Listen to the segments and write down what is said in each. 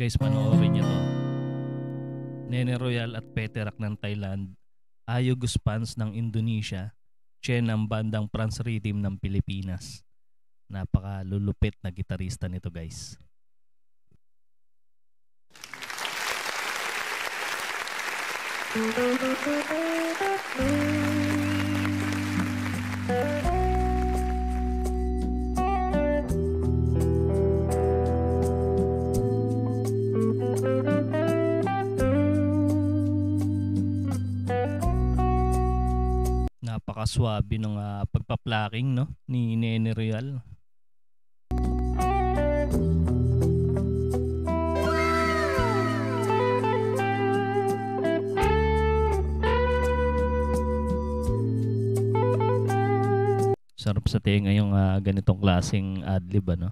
Guys, panoorin niyo to. Nene Royal at Peterak ng Thailand, Ayugos Pans ng Indonesia, Chen ng bandang France Rhythm ng Pilipinas. Napakalulupit na gitarista nito, guys. Napakaswabe ng pagpa-plucking, no, ni Nene Royal. Sarap sa tenga yung ganitong klaseng adlib, ano?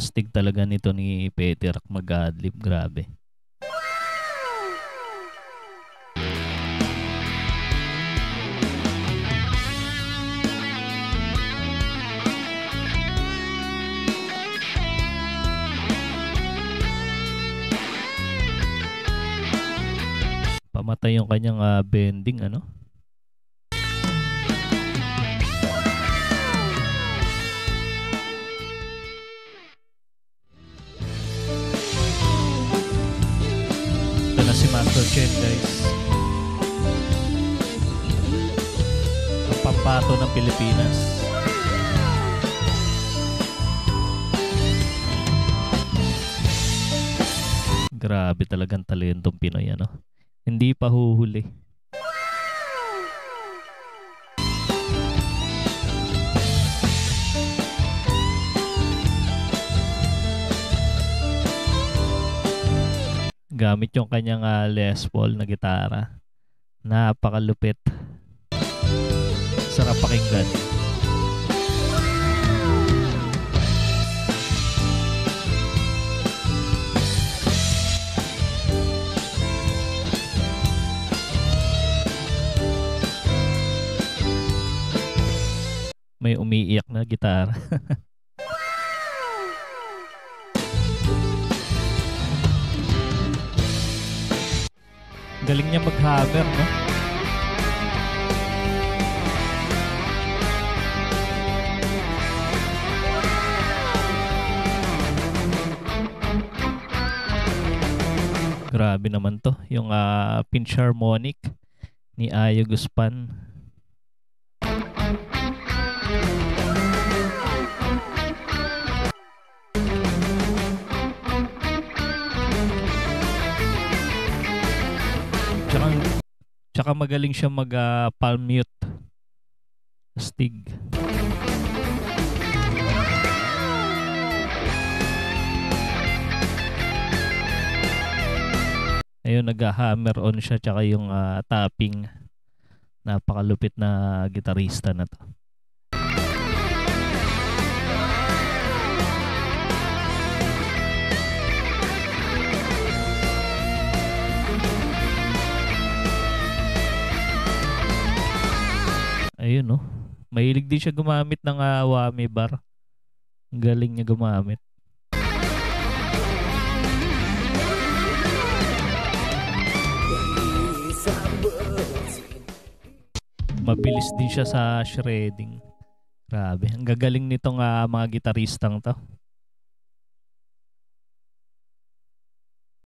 Astig talaga nito ni Peterak mag-adlib, grabe. Pamatay yung kanyang bending, ano? Si Master Chen, guys, ang pambato ng Pilipinas. Grabe talagang talentong Pinoy, ano? Hindi pa huhuli. Gamit yung kanyang Les Paul na gitara. Napakalupit. Sarap pakinggan. May umiiyak na gitara. Galing niya mag-hammer, no? Grabe naman to, yung pinch harmonic ni Ayugos Pan. Tsaka magaling siya mag-palm mute. Astig. Ayun, nag-hammer on siya, tsaka yung tapping. Napakalupit na gitarista na to. Ayun, no? Mahilig din siya gumamit ng whammy bar. Galing niya gumamit. Mabilis din siya sa shredding. Grabe. Ang gagaling nitong mga gitaristang to.